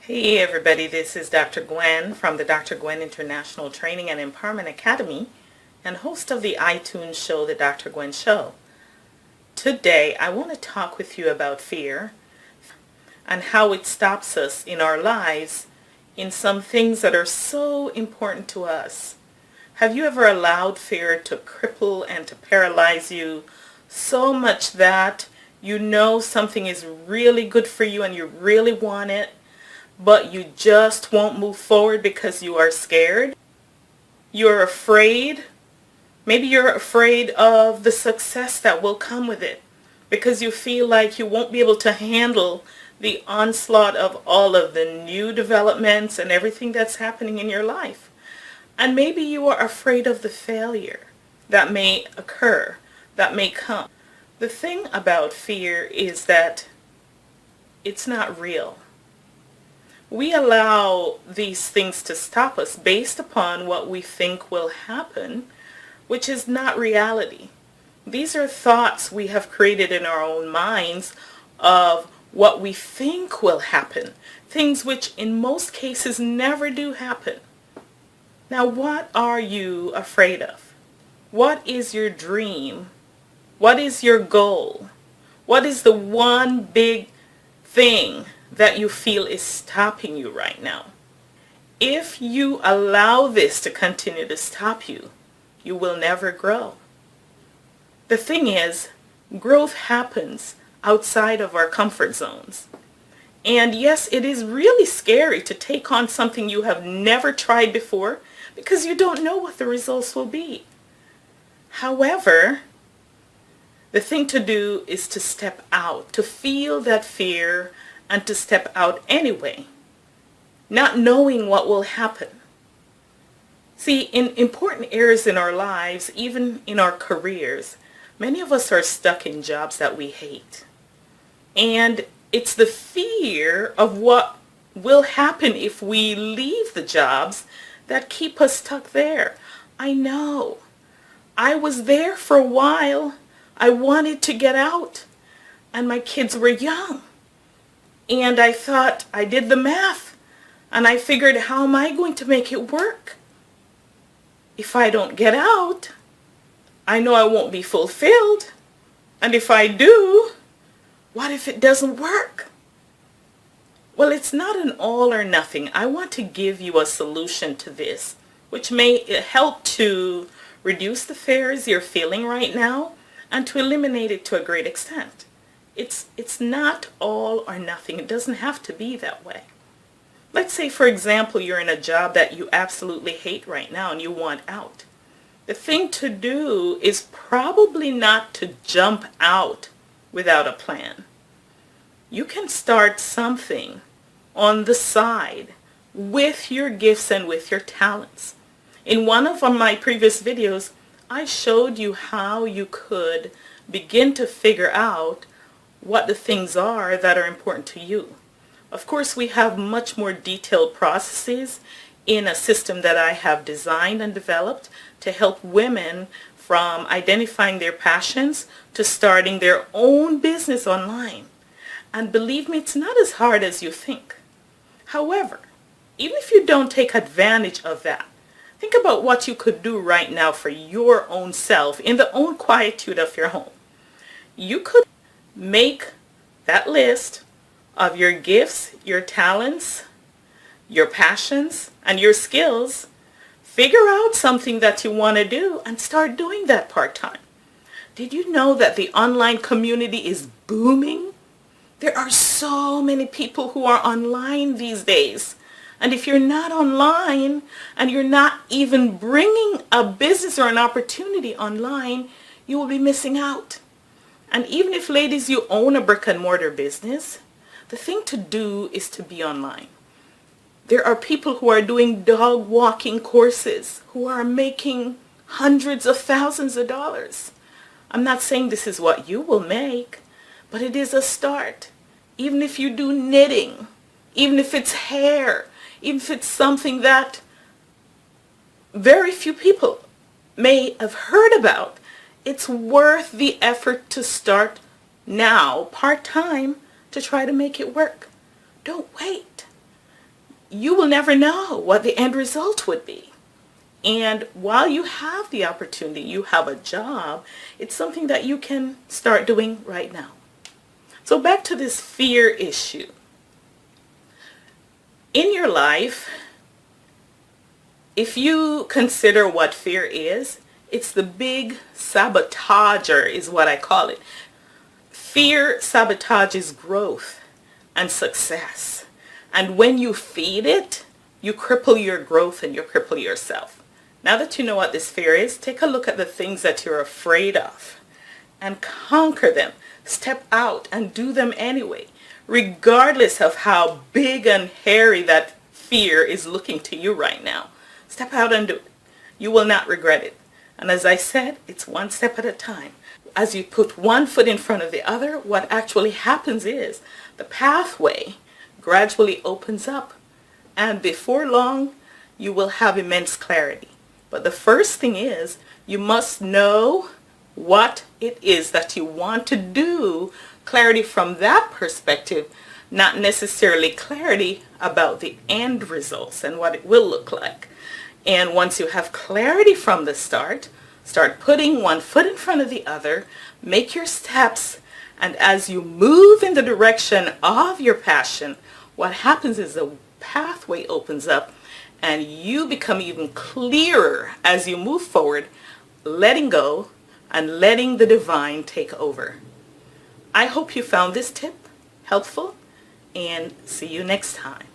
Hey everybody, this is Dr. Gwen from the Dr. Gwen International Training and Empowerment Academy and host of the iTunes show, The Dr. Gwen Show. Today I want to talk with you about fear and how it stops us in our lives in some things that are so important to us. Have you ever allowed fear to cripple and to paralyze you so much that you know something is really good for you and you really want it, but you just won't move forward because you are scared? You're afraid. Maybe you're afraid of the success that will come with it because you feel like you won't be able to handle the onslaught of all of the new developments and everything that's happening in your life. And maybe you are afraid of the failure that may occur, that may come. The thing about fear is that it's not real. We allow these things to stop us based upon what we think will happen, which is not reality. These are thoughts we have created in our own minds of what we think will happen, things which in most cases never do happen. Now, what are you afraid of? What is your dream? What is your goal? What is the one big thing that you feel is stopping you right now? If you allow this to continue to stop you, you will never grow. The thing is, growth happens outside of our comfort zones. And yes, it is really scary to take on something you have never tried before because you don't know what the results will be. However, the thing to do is to step out, to feel that fear, and to step out anyway, not knowing what will happen. See, in important areas in our lives, even in our careers, many of us are stuck in jobs that we hate. And it's the fear of what will happen if we leave the jobs that keep us stuck there. I know. I was there for a while. I wanted to get out, and my kids were young. And I thought, I did the math, and I figured, how am I going to make it work? If I don't get out, I know I won't be fulfilled. And if I do, what if it doesn't work? Well, it's not an all or nothing. I want to give you a solution to this, which may help to reduce the fears you're feeling right now and to eliminate it to a great extent. It's not all or nothing. It doesn't have to be that way. Let's say, for example, you're in a job that you absolutely hate right now and you want out. The thing to do is probably not to jump out without a plan. You can start something on the side with your gifts and with your talents. In one of my previous videos, I showed you how you could begin to figure out what the things are that are important to you. Of course, we have much more detailed processes in a system that I have designed and developed to help women from identifying their passions to starting their own business online. And believe me, it's not as hard as you think. However, even if you don't take advantage of that, think about what you could do right now for your own self in the own quietude of your home. You could make that list of your gifts, your talents, your passions, and your skills. Figure out something that you want to do and start doing that part-time. Did you know that the online community is booming? There are so many people who are online these days. And if you're not online and you're not even bringing a business or an opportunity online, you will be missing out. And even if, ladies, you own a brick and mortar business, the thing to do is to be online. There are people who are doing dog walking courses who are making hundreds of thousands of dollars. I'm not saying this is what you will make, but it is a start. Even if you do knitting, even if it's hair, even if it's something that very few people may have heard about, it's worth the effort to start now, part-time, to try to make it work. Don't wait. you will never know what the end result would be. And while you have the opportunity, you have a job, it's something that you can start doing right now. So back to this fear issue. In your life, if you consider what fear is, it's the big sabotager is what I call it. Fear sabotages growth and success. And when you feed it, you cripple your growth and you cripple yourself. Now that you know what this fear is, take a look at the things that you're afraid of and conquer them. Step out and do them anyway, regardless of how big and hairy that fear is looking to you right now. Step out and do it. You will not regret it. And as I said, it's one step at a time. As you put one foot in front of the other, what actually happens is the pathway gradually opens up. And before long, you will have immense clarity. But the first thing is, you must know what it is that you want to do, clarity from that perspective, not necessarily clarity about the end results and what it will look like. And once you have clarity from the start putting one foot in front of the other, make your steps, and as you move in the direction of your passion, what happens is the pathway opens up and you become even clearer as you move forward, letting go and letting the divine take over. I hope you found this tip helpful, and see you next time.